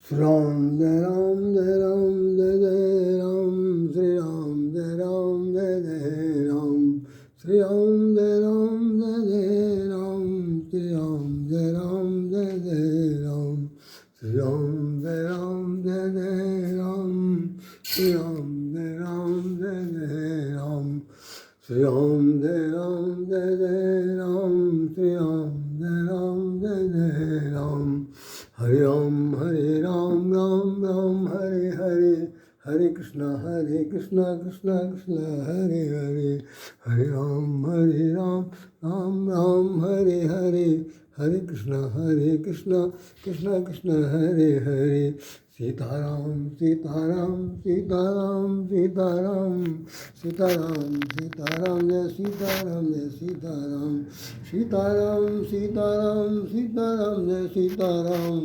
श्री राम जय राम जय राम जय जय राम श्री राम जय राम जय जय राम श्री राम जय राम जय जय राम श्री राम जय राम जय जय राम श्री राम जय राम जय जय राम श्री राम जय राम जय जय राम श्री राम जय राम जय जय राम श्री राम जय राम जय जय राम हरे राम राम राम हरे हरे हरे कृष्णा कृष्णा कृष्णा हरे हरे हरे राम राम राम हरे हरे हरे कृष्णा कृष्णा कृष्णा हरे हरे सीताराम सीताराम सीताराम सीताराम सीताराम सीताराम जय सीताराम जय सीताराम सीताराम सीताराम सीताराम जय सीताराम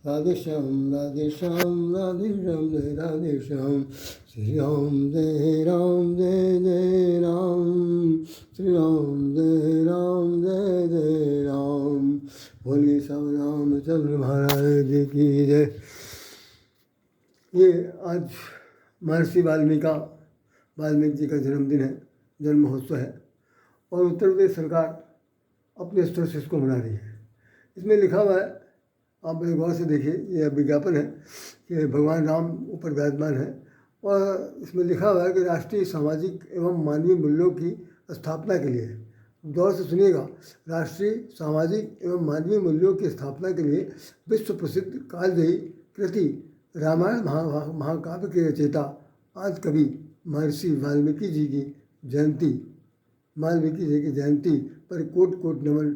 राधे श्याम राधे श्याम राधे श्याम जय राधे श्याम श्री राम जय जय राम श्री राम जय जय राम बोलिए सब रामचंद्र महाराज जी की जय। ये आज महर्षि वाल्मीकि जी का जन्मदिन है, जन्म महोत्सव है और उत्तर प्रदेश सरकार अपने स्तर से इसको मना रही है। इसमें लिखा हुआ है, आप बड़े गौर से देखिए, यह विज्ञापन है कि भगवान राम ऊपर विराजमान है और इसमें लिखा हुआ है कि राष्ट्रीय सामाजिक एवं मानवीय मूल्यों की स्थापना के लिए, गौर से सुनिएगा, राष्ट्रीय सामाजिक एवं मानवीय मूल्यों की स्थापना के लिए विश्व प्रसिद्ध कालजयी कृति रामायण महाकाव्य के रचयिता आदि कवि महर्षि वाल्मीकि जी की जयंती पर कोट कोट नमन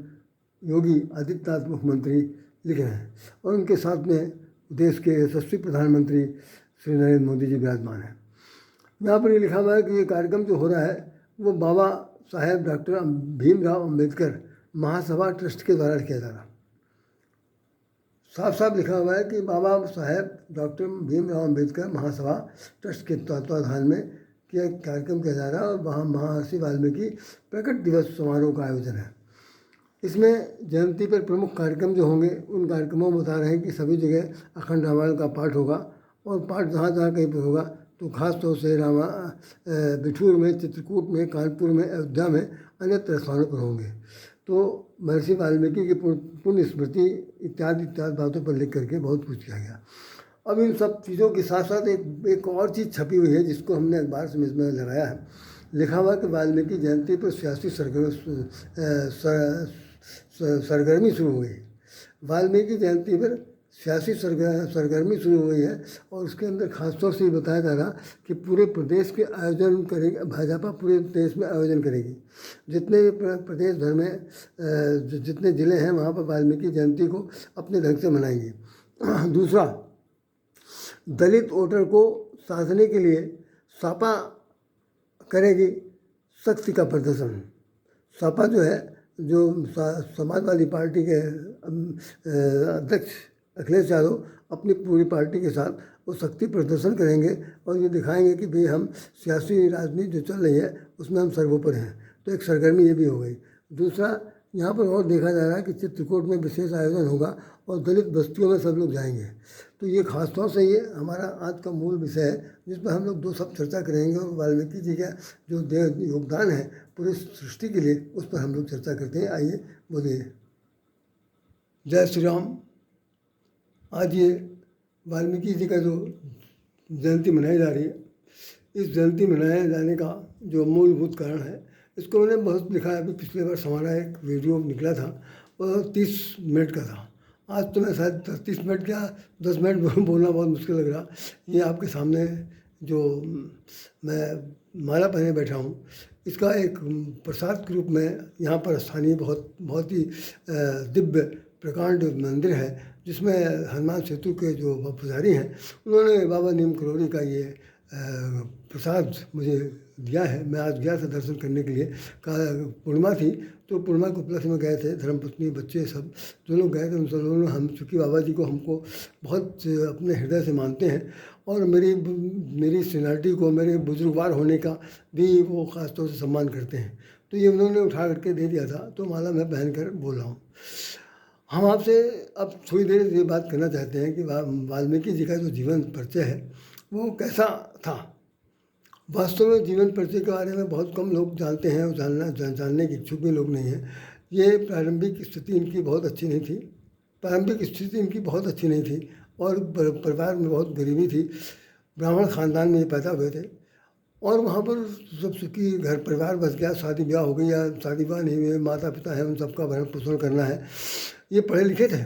योगी आदित्यनाथ मुख्यमंत्री लिख रहे हैं और उनके साथ में देश के यशस्वी प्रधानमंत्री श्री नरेंद्र मोदी जी विराजमान हैं। यहाँ पर ये लिखा हुआ है कि ये कार्यक्रम जो हो रहा है वो बाबा साहेब डॉक्टर भीमराव अम्बेडकर महासभा ट्रस्ट के द्वारा किया जा रहा है। साफ साफ लिखा हुआ है कि बाबा साहेब डॉक्टर भीमराव अम्बेडकर महासभा ट्रस्ट के तत्वाधान में किया कार्यक्रम किया जा रहा है और वहाँ महर्षि वाल्मीकि प्रकट दिवस समारोह का आयोजन है। इसमें जयंती पर प्रमुख कार्यक्रम जो होंगे उन कार्यक्रमों में बता रहे हैं कि सभी जगह अखंड रामायण का पाठ होगा और पाठ जहाँ जहाँ कहीं पर होगा तो खास तौर से बिठूर में, चित्रकूट में, कानपुर में, अयोध्या में, अन्य स्थानों पर होंगे। तो महर्षि वाल्मीकि की पुण्य स्मृति इत्यादि बातों पर लिख करके बहुत कुछ किया गया। अब इन सब चीज़ों के साथ साथ एक और चीज़ छपी हुई है जिसको हमने अखबार से इसमें लगाया है। लिखा हुआ कि वाल्मीकि जयंती पर सियासी सरगर्मी शुरू हुई। वाल्मीकि जयंती पर सियासी सरगर्मी शुरू हुई है और उसके अंदर खासतौर से ये बताया जा रहा कि पूरे प्रदेश के आयोजन करेगी भाजपा, पूरे देश में आयोजन करेगी। जितने भी प्रदेश भर में जितने ज़िले हैं वहाँ पर वाल्मीकि जयंती को अपने ढंग से मनाएंगे। दूसरा, दलित वोटर को साधने के लिए सपा करेगी शक्ति का प्रदर्शन। सपा जो है, जो समाजवादी पार्टी के अध्यक्ष अखिलेश यादव अपनी पूरी पार्टी के साथ वो शक्ति प्रदर्शन करेंगे और ये दिखाएंगे कि भाई हम सियासी राजनीति जो चल रही है उसमें हम सर्वोपरि हैं। तो एक सरगर्मी ये भी हो गई। दूसरा, यहाँ पर और देखा जा रहा है कि चित्रकूट में विशेष आयोजन होगा और दलित बस्तियों में सब लोग जाएंगे। तो ये खासतौर से ये हमारा आज का मूल विषय है जिस पर हम लोग दो सब चर्चा करेंगे और वाल्मीकि जी का जो योगदान है पूरी सृष्टि के लिए उस पर हम लोग चर्चा करते हैं। आइए बोलिए। जय श्री राम। आज ये वाल्मीकि जी का जो जयंती मनाई जा रही है, इस जयंती मनाए जाने का जो मूलभूत कारण है इसको मैंने बहुत लिखा है। अभी पिछले वर्ष हमारा एक वीडियो निकला था वो 30 मिनट का था। आज तो मैं शायद 30 मिनट क्या 10 मिनट बोलना बहुत मुश्किल लग रहा। ये आपके सामने जो मैं माला पहने बैठा हूँ इसका एक प्रसाद के रूप में यहाँ पर स्थानीय बहुत ही दिव्य प्रकांड मंदिर है जिसमें हनुमान सेतु के जो पुजारी हैं उन्होंने बाबा नीम करोली का ये प्रसाद मुझे दिया है। मैं आज गया था दर्शन करने के लिए। पूर्णिमा थी तो पूर्णिमा के उपलक्ष्य में गए थे, धर्मपत्नी बच्चे सब जो लोग गए थे। उन सब लोगों ने हम चूँकि बाबा जी को हमको बहुत अपने हृदय से मानते हैं और मेरी सीनियरिटी को, मेरे बुजुर्गवार होने का भी वो ख़ास तौर से सम्मान करते हैं। तो ये उन्होंने उठा करके दे दिया था तो माला मैं पहन कर बोल रहा हूँ। हम आपसे अब थोड़ी देर ये बात करना चाहते हैं कि वाल्मीकि जी का जो जीवन परिचय है वो कैसा था। वास्तव में जीवन परिचय के बारे में बहुत कम लोग जानते हैं और जानने के इच्छुक भी लोग नहीं हैं। ये प्रारंभिक स्थिति इनकी बहुत अच्छी नहीं थी। प्रारंभिक स्थिति इनकी बहुत अच्छी नहीं थी और परिवार में बहुत गरीबी थी। ब्राह्मण ख़ानदान में ये पैदा हुए थे और वहाँ पर सब सुखी घर परिवार बस गया, शादी ब्याह हो गई या शादी ब्याह नहीं हुए, माता पिता है, उन सबका भरण पोषण करना है। ये पढ़े लिखे थे,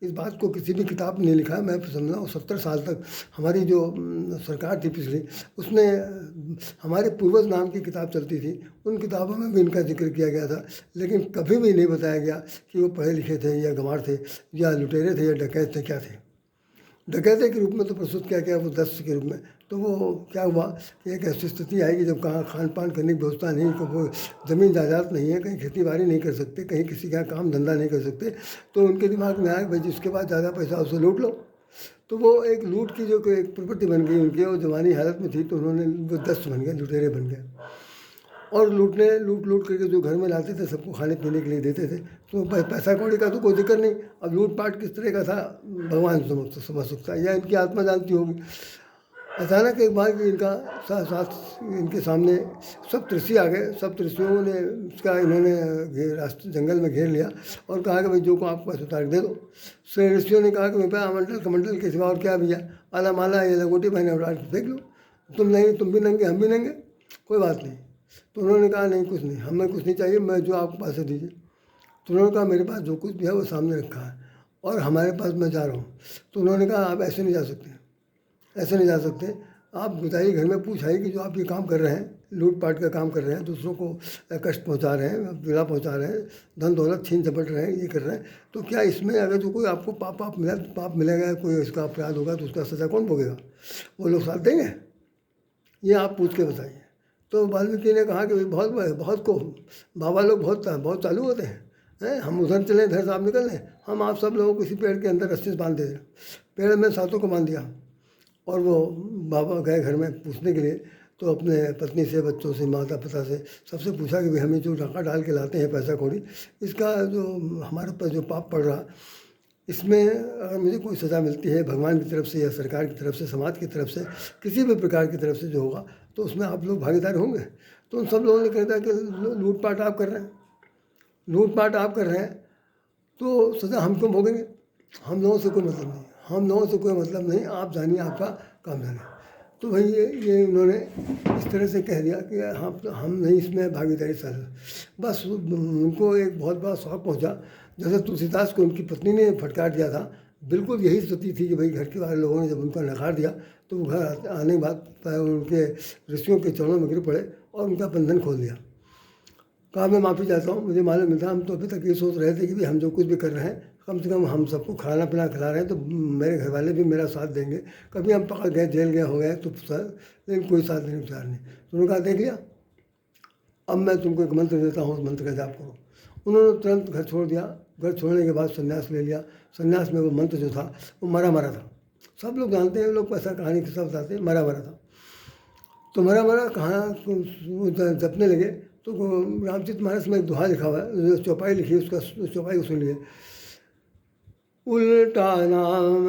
इस बात को किसी भी किताब में नहीं लिखा है। मैं समझ रहा हूँ 70 साल तक हमारी जो सरकार थी पिछली, उसने हमारे पूर्वज नाम की किताब चलती थी, उन किताबों में भी इनका जिक्र किया गया था, लेकिन कभी भी नहीं बताया गया कि वो पढ़े लिखे थे या गंवार थे या लुटेरे थे या डकैत थे, क्या थे। डकैते के रूप में तो प्रस्तुत किया गया वो दस्त के रूप में। तो वो क्या हुआ कि एक ऐसी स्थिति आएगी जब कहाँ खान पान करने की व्यवस्था नहीं, तो वो ज़मीन जायदाद नहीं है, कहीं खेती बाड़ी नहीं कर सकते, कहीं किसी का काम धंधा नहीं कर सकते। तो उनके दिमाग में आया भाई जिसके पास ज़्यादा पैसा उसे लूट लो। तो वो एक लूट की जो एक प्रवृत्ति बन गई उनकी, वो जवानी हालत में थी, तो उन्होंने वो दस्त बन गए, लुटेरे बन गए और लूट करके जो घर में लाते थे सबको खाने पीने के लिए देते थे। तो पैसा कौड़ी का तो कोई जिक्र नहीं। अब लूटपाट किस तरह का था भगवान समझ सकता है या इनकी आत्मा जानती होगी। अचानक एक बार इनका साथ इनके सामने सब ऋषि आ गए। सब ऋषियों ने उसका इन्होंने रास्ते जंगल में घेर लिया और कहा कि भाई जो को आपको पास उतार दे दो। तो ऋषियों ने कहा कि मेरे पास मंडल कमंडल के सिवा और क्या भैया, आला माला ये लंगोटी पहने उड़ा के फेंक लो, तुम नहीं, तुम भी नंगे हम भी नंगे, कोई बात नहीं। तो उन्होंने कहा नहीं कुछ नहीं, हमें कुछ नहीं चाहिए, मैं जो आपको पास दीजिए। तो उन्होंने कहा मेरे पास जो कुछ भी है वो सामने रखा है और हमारे पास मैं जा रहा हूँ। तो उन्होंने कहा आप ऐसे नहीं जा सकते, ऐसे नहीं जा सकते, आप बताइए घर में पूछाइए कि जो आप ये काम कर रहे हैं, लूटपाट का काम कर रहे हैं, दूसरों को कष्ट पहुंचा रहे हैं, पीड़ा पहुंचा रहे हैं, धन दौलत छीन झपट रहे हैं, ये कर रहे हैं, तो क्या इसमें अगर जो कोई आपको पाप मिला तो पाप मिलेगा, कोई इसका अपराध होगा तो उसका सज़ा कौन भोगेगा? वो लोग साथ देंगे? ये आप पूछ के बताइए। तो वाल्मीकि ने कहा कि भाई बहुत को बाबा लोग बहुत चालू होते हैं, हम उधर चलें, इधर से आप निकल लें, हम आप सब लोगों को किसी पेड़ के अंदर रस्सी से बांध दे दें। पेड़ में सातों को बांध दिया और वो बाबा गए घर में पूछने के लिए। तो अपने पत्नी से, बच्चों से, माता पिता से सबसे पूछा कि भाई हमें जो डाका डाल के लाते हैं पैसा कौड़ी, इसका जो हमारे ऊपर जो पाप पड़ रहा, इसमें अगर मुझे कोई सज़ा मिलती है भगवान की तरफ से या सरकार की तरफ से, समाज की तरफ से, किसी भी प्रकार की तरफ से जो होगा, तो उसमें आप लोग भागीदार होंगे। तो उन सब लोगों ने कहता कि लूटपाट आप कर रहे हैं, लूटपाट आप कर रहे हैं, तो सज़ा हम क्यों भोगेंगे? हम लोगों से कोई मतलब नहीं, हम लोगों से कोई मतलब नहीं, आप जानिए, आपका काम जानिए। तो भाई ये उन्होंने इस तरह से कह दिया कि हम नहीं इसमें भागीदारी सर। बस उनको एक बहुत बड़ा शौक पहुंचा, जैसे तुलसीदास को उनकी पत्नी ने फटकार दिया था, बिल्कुल यही स्थिति थी कि भाई घर के वाले लोगों ने जब उनका नकार दिया तो वो घर आने के बाद उनके ऋषियों के चरणों में गिर पड़े और उनका बंधन खोल दिया। कहा मैं माफ़ी चाहता हूँ, मुझे मालूम नहीं था, हम तो अभी तक ये सोच रहे थे कि भाई हम जो कुछ भी कर रहे हैं, कम से कम हम सबको खाना पीना खिला रहे हैं तो मेरे घर वाले भी मेरा साथ देंगे। कभी हम पकड़ गए, जेल गए, हो गए तो लेकिन कोई साथ देने विचार नहीं। तो उन्होंने कहा देख लिया, अब मैं तुमको एक मंत्र देता हूँ, उस मंत्र का जाप करो। उन्होंने तुरंत घर छोड़ दिया। घर छोड़ने के बाद संन्यास ले लिया। संन्यास में वो मंत्र जो था वो मरा मरा था। सब लोग जानते हैं, लोग ऐसा कहानी के सब बताते हैं, मरा मरा था। तो मरा मरा कहाँ जपने लगे तो रामचरित मानस में एक दोहा लिखा हुआ है, चौपाई लिखी है, उसका चौपाई को सुनिए। उल्टा नाम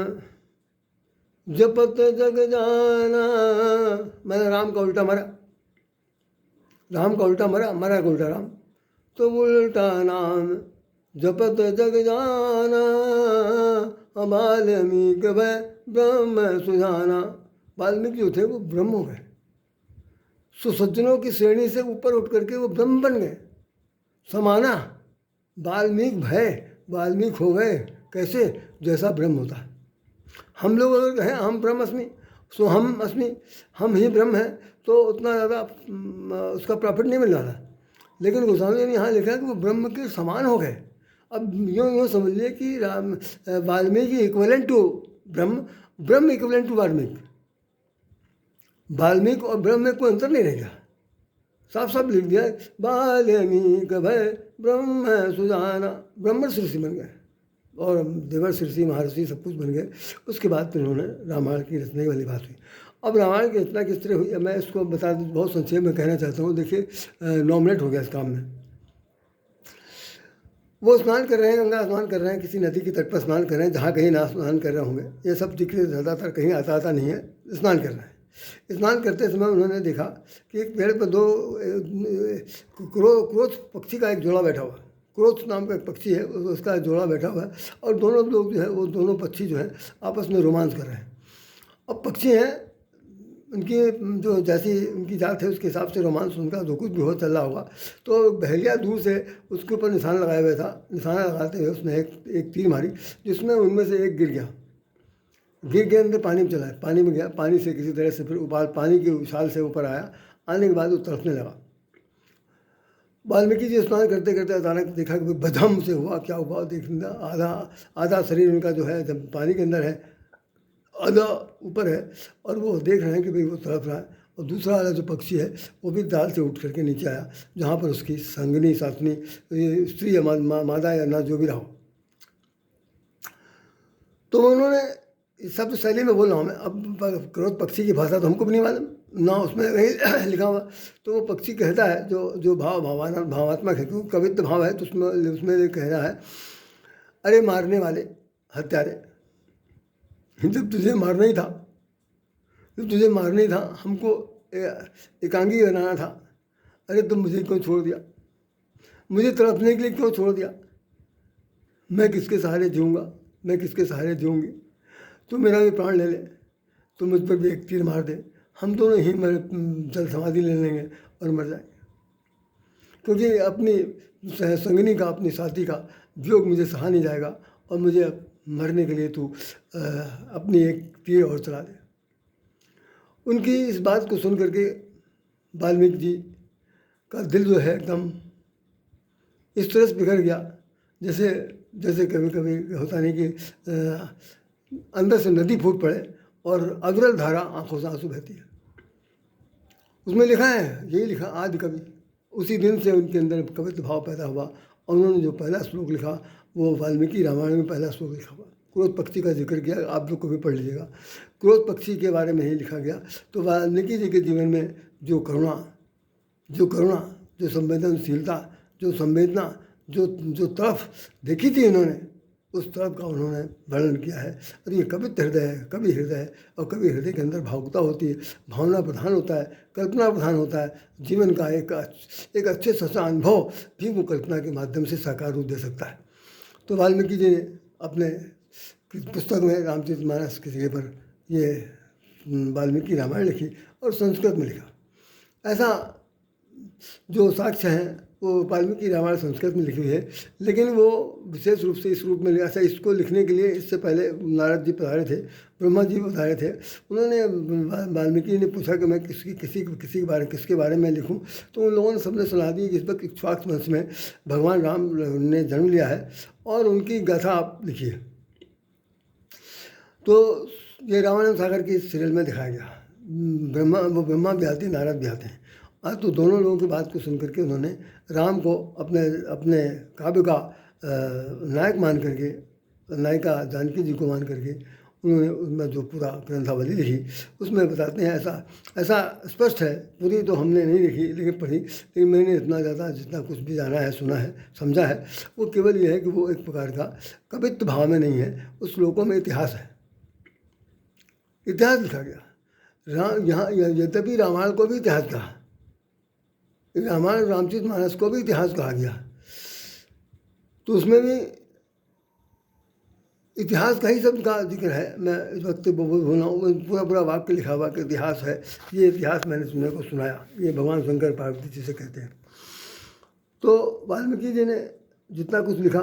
जपत जग जाना, मैंने राम का उल्टा मरा, राम का उल्टा मरा, मरा का उल्टा राम। तो उल्टा नाम जपत जग जाना, वाल्मीकि वै ब्रह्म सुजाना। वाल्मीकि जो थे वो ब्रह्म हो गए, सुसज्जनों की श्रेणी से ऊपर उठ करके वो ब्रह्म बन गए। समाना, वाल्मीकि भय, वाल्मीकि हो गए, कैसे? जैसा ब्रह्म होता है। हम लोग अगर कहें हम ब्रह्म अस्मि, सो हम अस्मि, हम ही ब्रह्म हैं, तो उतना ज़्यादा उसका प्रॉफिट नहीं मिल रहा। लेकिन गोस्वामी ने यहाँ लिखा है कि वो ब्रह्म के समान हो गए। अब यूँ समझ लिए कि Valmiki equivalent to Brahma, Brahma equivalent to Valmiki. Valmiki और ब्रह्म में कोई अंतर नहीं रह गया, साफ साफ लिख दिया, वाल्मीकि भय ब्रह्म सुजाना। ब्रह्म ऋषि बन गए और देवर ऋषि, महर्षि सब कुछ बन गए। उसके बाद फिर उन्होंने रामायण की रचने वाली बात हुई। अब रामायण की रचना किस तरह हुई मैं इसको बता बहुत संक्षेप में कहना चाहता हूँ। देखिए 9 मिनट हो गया इस काम में। वो स्नान कर रहे हैं, गंगा स्नान कर रहे हैं, किसी नदी के तट पर स्नान कर रहे हैं, जहाँ कहीं ना स्नान कर रहे होंगे, ये सब जिक्र ज़्यादातर कहीं आता नहीं है। स्नान कर रहे हैं। स्नान करते समय उन्होंने देखा कि एक पेड़ पर दो क्रोध पक्षी का एक जोड़ा बैठा हुआ है। क्रोध नाम का एक पक्षी है, उसका जोड़ा बैठा हुआ है, और दोनों लोग जो है, वो दोनों पक्षी जो है आपस में रोमांस कर रहे हैं। अब पक्षी हैं, उनकी जो जैसी उनकी जात है उसके हिसाब से रोमांस उनका जो कुछ भी हो चल रहा होगा। तो बहेलिया दूर से उसके ऊपर निशान लगाया हुआ था। निशाना लगाते हुए उसने एक तीर मारी, जिसमें उनमें से एक गिर गया। गिर के अंदर पानी में चला है, पानी में गया, पानी से किसी तरह से फिर उबाल पानी के उछाल से ऊपर आया। आने के बाद वो तड़पने लगा। वाल्मीकि जी स्नान करते करते अचानक देखा कि बदम से हुआ, क्या हुआ देखने, आधा आधा शरीर उनका जो है जब पानी के अंदर है, आधा ऊपर है, और वो देख रहे हैं कि भाई वो तड़प रहा है। और दूसरा वाला जो पक्षी है वो भी दाल से उठ करके नीचे आया, जहाँ पर उसकी संगनी साथनी स्त्री या मादा या ना जो भी रहा हो। तो उन्होंने शब्द शैली में बोल रहा हूँ मैं, अब क्रोध पक्षी की भाषा तो हमको भी नहीं मालूम ना, उसमें कहीं लिखा हुआ। तो वो पक्षी कहता है, जो भावात्मक है, क्योंकि कवित्व भाव है, तो उसमें कह रहा है, अरे मारने वाले हत्यारे, जब तुझे मारना ही था, हमको एकांगी बनाना था, अरे तुम मुझे क्यों छोड़ दिया, मुझे तड़पने के लिए क्यों छोड़ दिया, मैं किसके सहारे जीऊँगा, मैं किसके सहारे जीऊँगी, तू मेरा भी प्राण ले ले, तू मुझ पर भी एक तीर मार दे, हम दोनों ही जल समाधि ले लेंगे और मर जाएंगे। क्योंकि अपनी संगनी का, अपनी साथी का वियोग मुझे सहा नहीं जाएगा, और मुझे मरने के लिए तू अपनी एक तीर और चला दे। उनकी इस बात को सुन करके वाल्मीकि जी का दिल जो है एकदम इस तरह से बिखर गया, जैसे कभी कभी होता नहीं कि अंदर से नदी फूट पड़े और अविरल धारा आंखों से आंसू बहती है। उसमें लिखा है, यही लिखा आदि कवि, उसी दिन से उनके अंदर कवित्व भाव पैदा हुआ, और उन्होंने जो पहला श्लोक लिखा वो वाल्मीकि रामायण में पहला श्लोक लिखा हुआ। क्रोध पक्षी का जिक्र किया, आप लोग को भी पढ़ लीजिएगा, क्रोध पक्षी के बारे में ही लिखा गया। तो वाल्मीकि जी के जीवन में जो करुणा, जो संवेदनशीलता, जो संवेदना, जो तरफ देखी थी इन्होंने, उस तरफ का उन्होंने वर्णन किया है। और ये कवित्व हृदय है, कवि हृदय है, और कवि हृदय के अंदर भावुकता होती है, भावना प्रधान होता है, कल्पना प्रधान होता है। जीवन का एक अच्छे सच्चा अनुभव भी वो कल्पना के माध्यम से साकार रूप दे सकता है। तो वाल्मीकि जी ने अपने पुस्तक में रामचरितमानस की जगह पर ये वाल्मीकि रामायण लिखी और संस्कृत में लिखा। ऐसा जो साक्ष्य हैं वो वाल्मीकि रामायण संस्कृत में लिखी हुई है, लेकिन वो विशेष रूप से इस रूप में ऐसा, इसको लिखने के लिए इससे पहले नारद जी पधारे थे, ब्रह्मा जी पधारे थे। उन्होंने वाल्मीकि ने पूछा कि मैं किसके बारे में लिखूं, तो उन लोगों ने सबने सलाह दी कि इस वक्त इक्ष्वाकु वंश में भगवान राम ने जन्म लिया है और उनकी गाथा आप लिखिए। तो ये रामायण सागर की सीरियल में दिखाया गया। ब्रह्मा भी आते हैं, नारद भी आते हैं। तो दोनों लोगों की बात को सुन करके उन्होंने राम को अपने काव्य का नायक मान करके, नायिका जानकी जी को मान करके उन्होंने उसमें जो पूरा ग्रंथावली लिखी, उसमें बताते हैं, ऐसा स्पष्ट है, पूरी तो हमने नहीं लिखी लेकिन पढ़ी, लेकिन मैंने इतना ज़्यादा जितना कुछ भी जाना है, सुना है, समझा है, वो केवल ये है कि वो एक प्रकार का कवित्व भाव में नहीं है, उस श्लोकों में इतिहास है, इतिहास लिखा गया। यहाँ यद्यपि रामायण को भी इतिहास कहा, रामायण रामचरितमानस को भी इतिहास कहा गया, तो उसमें भी इतिहास का ही शब्द का जिक्र है। मैं इस वक्त बोल रहा हूँ, पूरा वाक्य लिखा हुआ कि इतिहास है, ये इतिहास मैंने सुनने को सुनाया, ये भगवान शंकर पार्वती जी से कहते हैं। तो वाल्मीकि जी ने जितना कुछ लिखा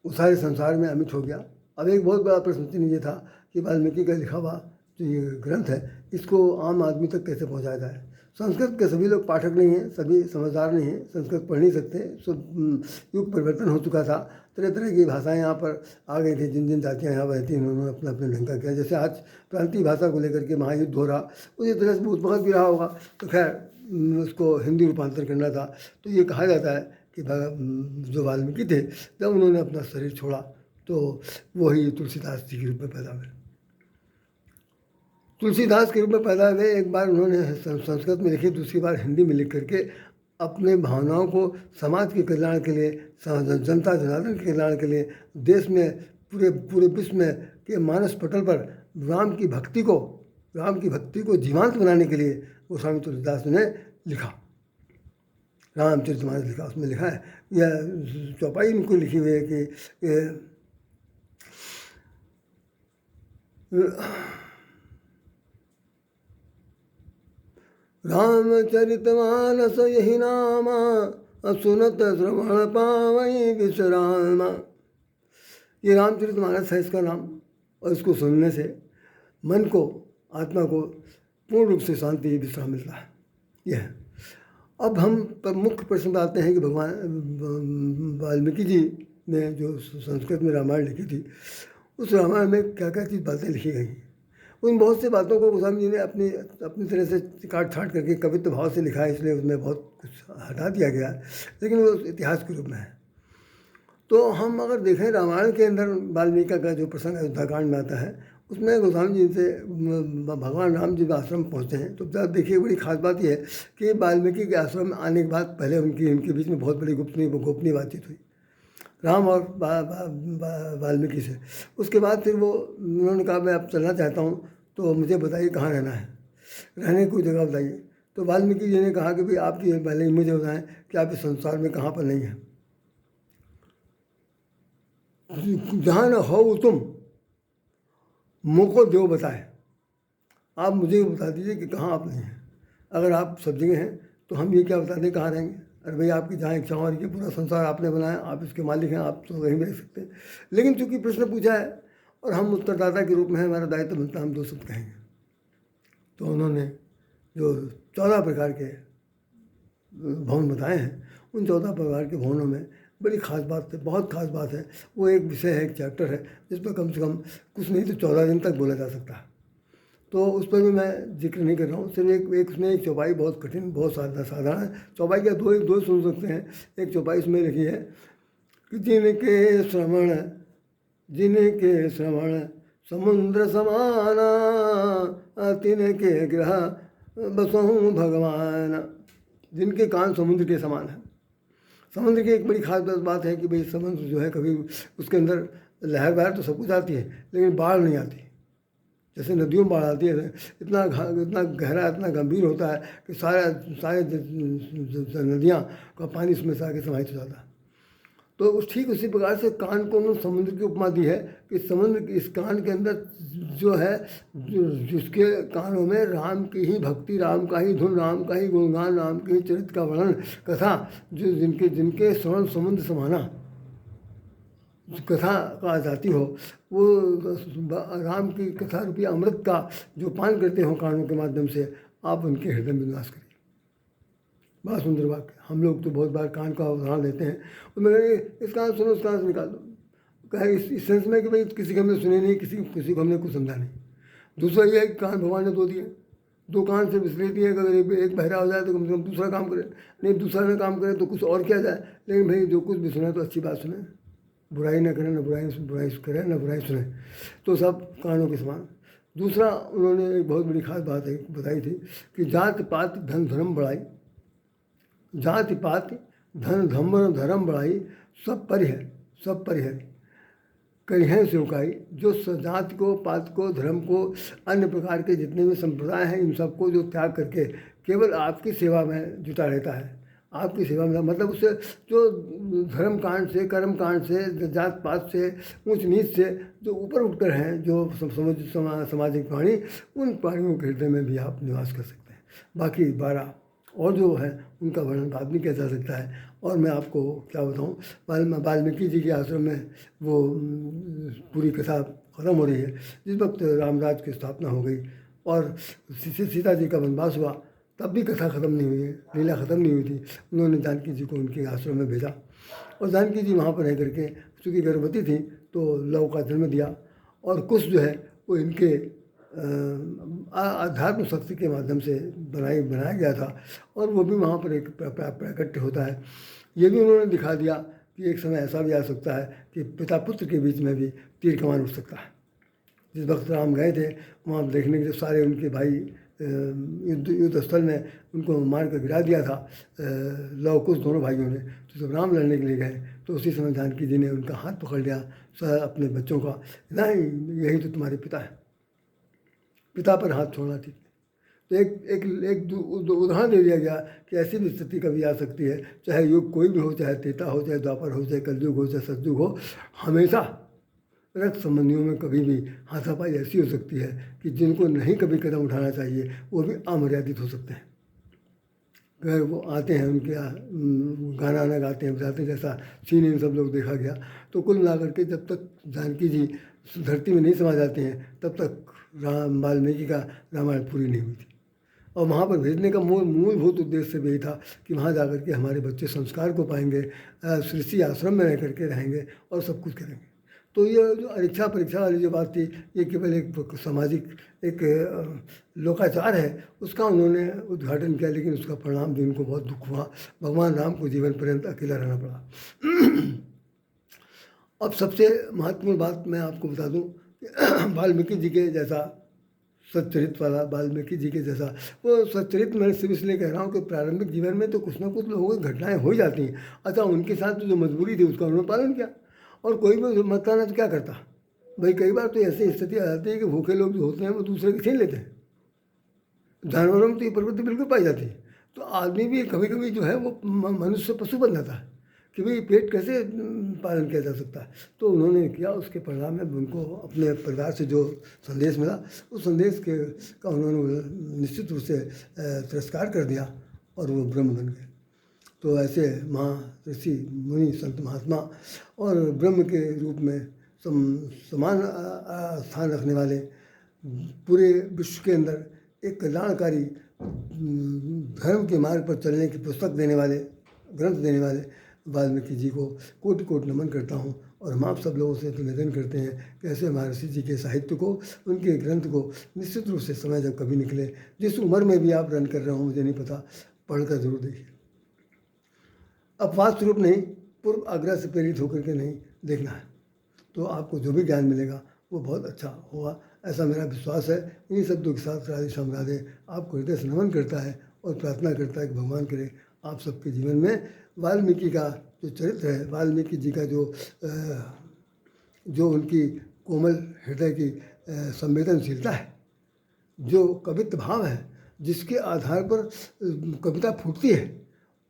वो सारे संसार में अमिट हो गया। अब एक बहुत बड़ा प्रश्न ये था कि वाल्मीकि का लिखा हुआ जो ये ग्रंथ है, इसको आम आदमी तक कैसे पहुँचाया जाए। संस्कृत के सभी लोग पाठक नहीं हैं, सभी समझदार नहीं हैं, संस्कृत पढ़ नहीं सकते, सब युग परिवर्तन हो चुका था, तरह तरह की भाषाएं यहाँ पर आ गई थी, जिन जातियाँ यहाँ रहती हैं उन्होंने अपना अपना ढंग का किया। जैसे आज प्रांतीय भाषा को लेकर के महायुद्ध हो रहा, उसी तरह से बहुत वक्त भी रहा होगा, तो खैर उसको हिंदी रूपांतर करना था। तो ये कहा जाता है कि जो वाल्मीकि थे, जब उन्होंने अपना शरीर छोड़ा तो वही तुलसीदास जी के रूप में पैदा हुए। तुलसीदास के रूप में पैदा हुए, एक बार उन्होंने संस्कृत में लिखी, दूसरी बार हिंदी में लिख करके अपने भावनाओं को समाज के कल्याण के लिए, जनता जनार्दन के कल्याण के लिए, देश में पूरे पूरे विश्व में के मानस पटल पर राम की भक्ति को जीवंत बनाने के लिए गोस्वामी तुलसीदास ने लिखा, रामचरितमानस लिखा। उसमें लिखा है, यह चौपाई इनको लिखी हुई है कि रामचरितमानस यही नामा, सुनत श्रवण पावई विश्राम। ये रामचरितमानस है इसका नाम, और इसको सुनने से मन को, आत्मा को पूर्ण रूप से शांति, विश्राम मिलता है। यह है। अब हम मुख्य प्रश्न पर आते हैं कि भगवान वाल्मीकि जी ने जो संस्कृत में रामायण लिखी थी, उस रामायण में क्या क्या चीज़ बातें लिखी गई। उन बहुत सी बातों को गोस्वामी जी ने अपनी तरह से काट छाट करके कवित्व भाव से लिखा है, इसलिए उसमें बहुत कुछ हटा दिया गया है, लेकिन वो इतिहास के रूप में है। तो हम अगर देखें रामायण के अंदर वाल्मीकि का जो प्रसंग अयोध्याकांड में आता है, उसमें गोस्वामी जी से भगवान राम जी आश्रम पहुँचते हैं। तो जब देखिए, बड़ी खास बात यह है कि वाल्मीकि के आश्रम में आने के बाद पहले उनके बीच में बहुत बड़ी गोपनीय बातचीत हुई, राम और वाल्मीकि से। उसके बाद फिर उन्होंने कहा, मैं अब चलना चाहता हूँ, तो मुझे बताइए कहाँ रहना है, रहने की कोई जगह बताइए। तो वाल्मीकि जी ने कहा कि भाई आप ये पहले मुझे बताएं कि आप इस संसार में कहाँ पर नहीं हैं, जहाँ न हो तुम मुझको देव बताए, आप मुझे बता दीजिए कि कहाँ आप नहीं हैं। अगर आप सब जगह हैं तो हम ये क्या बता दें कहाँ रहेंगे। अरे भाई, आपकी जहाँ इच्छा हो रही है, पूरा संसार आपने बनाया, आप इसके मालिक हैं, आप तो कहीं भी रह सकते हैं। लेकिन चूंकि प्रश्न पूछा है और हम उत्तरदाता के रूप में हैं, हमारा दायित्व बनता है हम दो शब्द कहेंगे। तो उन्होंने जो 14 प्रकार के भवन बताए हैं, उन 14 प्रकार के भवनों में बड़ी खास बात है, बहुत खास बात है। वो एक विषय है, एक चैप्टर है, जिस पर कम से कम कुछ नहीं तो 14 दिन तक बोला जा सकता है। तो उस पर भी मैं जिक्र नहीं कर रहा हूँ। सिर्फ उसमें एक चौपाई बहुत कठिन, बहुत साधारण है। चौपाई क्या दो सुन सकते हैं। एक चौपाई इसमें लिखी है कि जिनके श्रवण समुद्र समाना, तिनके ग्रह बसहु भगवान। जिनके कान समुद्र के समान है। समुद्र की एक बड़ी खास बात है कि भाई समुद्र जो है, कभी उसके अंदर लहर बहर तो सब कुछ आती है, लेकिन बाढ़ नहीं आती। जैसे नदियों में बाढ़ आती है, इतना गहरा, इतना गंभीर होता है कि सारे नदियाँ का पानी इसमें से आके समाहित हो जाता है। तो ठीक उसी प्रकार से कान को उन्होंने समुद्र की उपमा दी है कि समुद्र इस कान के अंदर जो है, जिसके कानों में राम की ही भक्ति, राम का ही धुन, राम का ही गुणगान, राम के ही चरित्र का वर्णन, कथा, जो जिनके श्रवण समुद्र समाना कथा का जाती हो, वो राम की कथा रूपी अमृत का जो पान करते हो कानों के माध्यम से, आप उनके हृदय में निवास करिए। बड़ा सुंदर वाक्य। हम लोग तो बहुत बार कान का उदाहरण लेते हैं, उसमें इस कान सुनो, उस कान से निकाल दो। कहे इस सेंस में कि भाई किसी को हमने सुने नहीं, किसी को हमने कुछ समझा नहीं। दूसरा ये है कि कान भगवान ने दो दिए, दो कान से इसलिए दिए कि अगर एक बहरा हो जाए तो कम से कम दूसरा काम करे, नहीं दूसरा ना काम करे तो कुछ और किया जाए। लेकिन भाई जो कुछ भी सुने तो अच्छी बात सुने, बुराई ना करें, ना बुराई करें, ना बुराई सुने, तो सब कानों के समान। दूसरा उन्होंने एक बहुत बड़ी खास बात बताई थी कि जात पात धन धर्म बढ़ाई, जाति पात धन धर्म बढ़ाई, सब परिहर करिहें सेवकाई। जो जाति को, पात को, धर्म को, अन्य प्रकार के जितने भी संप्रदाय हैं, इन सबको जो त्याग करके केवल आपकी सेवा में जुटा रहता है, आपकी सेवा में, मतलब उससे जो धर्म कांड से, कर्म कांड से, जात पात से, ऊंच नीच से जो ऊपर उठकर हैं, जो सामाजिक प्राणी, उन प्राणियों के हृदय में भी आप निवास कर सकते हैं। बाकी 12 और जो है उनका वर्णन बाद में किया जा सकता है। और मैं आपको क्या बताऊँ, वाल्मीकि जी के आश्रम में वो पूरी कथा ख़त्म हो रही है। जिस वक्त रामराज की स्थापना हो गई और सीता जी का वनवास हुआ, तब भी कथा ख़त्म नहीं हुई है, लीला ख़त्म नहीं हुई थी। उन्होंने जानकी जी को उनके आश्रम में भेजा और जानकी जी वहाँ पर रह करके, चूँकि गर्भवती थी तो लव का जन्म दिया। और कुछ जो है वो इनके आध्यात्म शक्ति के माध्यम से बनाया गया था, और वो भी वहाँ पर एक प्राकट्य होता है। ये भी उन्होंने दिखा दिया कि एक समय ऐसा भी आ सकता है कि पिता पुत्र के बीच में भी तीर कमान उठ सकता है। जिस वक्त राम गए थे वहाँ देखने के लिए सारे उनके भाई युद्ध स्थल में उनको मार कर गिरा दिया था लव कुश दोनों भाइयों ने। तो जब राम लड़ने के लिए गए तो उसी समय जानकी जी ने उनका हाथ पकड़ लिया अपने बच्चों का, नहीं यही तो तुम्हारे पिता है, पिता पर हाथ छोड़ना ठीक। तो एक उदाहरण दे दिया गया कि ऐसी भी स्थिति कभी आ सकती है, चाहे युग कोई भी हो, चाहे त्रेता हो, चाहे द्वापर हो, चाहे कलयुग हो, चाहे सतयुग हो, हमेशा रक्त संबंधियों में कभी भी हाथापाई ऐसी हो सकती है कि जिनको नहीं कभी कदम उठाना चाहिए वो भी अमर्यादित हो सकते हैं। अगर वो आते हैं उनके गाना वाना गाते हैं बजाते, जैसा सीन इन सब लोग देखा गया। तो कुल मिलाकर के जब तक जानकी जी धरती में नहीं समा जाते हैं तब तक वाल्मीकि का रामायण पूरी नहीं हुई थी। और वहाँ पर भेजने का मूलभूत उद्देश्य भी यही था कि वहाँ जाकर के हमारे बच्चे संस्कार को पाएंगे, ऋषि आश्रम में रह करके रहेंगे और सब कुछ करेंगे। तो ये जो परीक्षा वाली जो बात थी, ये केवल एक सामाजिक एक लोकाचार है, उसका उन्होंने उद्घाटन किया, लेकिन उसका परिणाम भी उनको बहुत दुख हुआ। भगवान राम को जीवन पर्यंत अकेला रहना पड़ा। अब सबसे महत्वपूर्ण बात मैं आपको बता दूं कि वाल्मीकि जी के जैसा सच्चरित्र वाला, वाल्मीकि जी के जैसा वो सच्चरित्र मैं सिर्फ इसलिए कह रहा हूँ कि प्रारंभिक जीवन में तो कुछ ना कुछ लोगों की घटनाएं हो जाती हैं। अच्छा, उनके साथ जो मजबूरी थी उसका उन्होंने पालन किया, और कोई भी मरता ना तो क्या करता भाई। कई बार तो ऐसी स्थिति आ जाती है कि भूखे लोग जो होते हैं वो दूसरे की छीन लेते हैं। जानवरों में तो ये प्रवृत्ति बिल्कुल पाई जाती है। तो आदमी भी कभी कभी जो है वो मनुष्य से पशु बन जाता है कि भाई पेट कैसे पालन किया जा सकता है। तो उन्होंने किया, उसके परिणाम में उनको अपने परिवार से जो संदेश मिला उस संदेश का उन्होंने निश्चित रूप से तिरस्कार कर दिया और वो ब्रह्म बन गए। तो ऐसे ऋषि मुनि संत महात्मा और ब्रह्म के रूप में समान स्थान रखने वाले, पूरे विश्व के अंदर एक कल्याणकारी धर्म के मार्ग पर चलने की पुस्तक देने वाले, ग्रंथ देने वाले वाल्मीकि जी को कोटि कोटि नमन करता हूँ। और हम आप सब लोगों से निवेदन करते हैं कि ऐसे महर्षि जी के साहित्य को, उनके ग्रंथ को निश्चित रूप से समय जब कभी निकले, जिस उम्र में भी आप रन कर रहे हो मुझे नहीं पता, पढ़कर जरूर देखिए। अपवाद स्वरूप नहीं, पूर्व आग्रह से प्रेरित होकर के नहीं देखना है, तो आपको जो भी ज्ञान मिलेगा वो बहुत अच्छा होगा, ऐसा मेरा विश्वास है। इन्हीं शब्दों के साथ राधे श्याम राधे आपको हृदय से नमन करता है और प्रार्थना करता है कि भगवान करे आप सबके जीवन में वाल्मीकि का जो चरित्र है, वाल्मीकि जी का जो उनकी कोमल हृदय की संवेदनशीलता है, जो कवित्व भाव है, जिसके आधार पर कविता फूटती है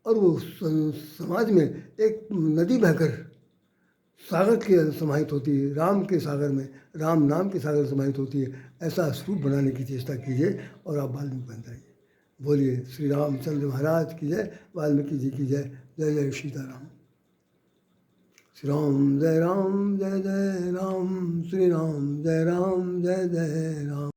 और वो समाज में एक नदी बहकर सागर के समाहित होती है, राम के सागर में, राम नाम के सागर समाहित होती है, ऐसा स्वरूप बनाने की चेष्टा कीजिए और आप वाल्मीकि बन जाइए। बोलिए श्री रामचंद्र महाराज की जय, वाल्मीकि जी की जय। जय जय सीताराम। श्री राम जय राम, जय जय राम, श्री राम जय राम, जय जय राम।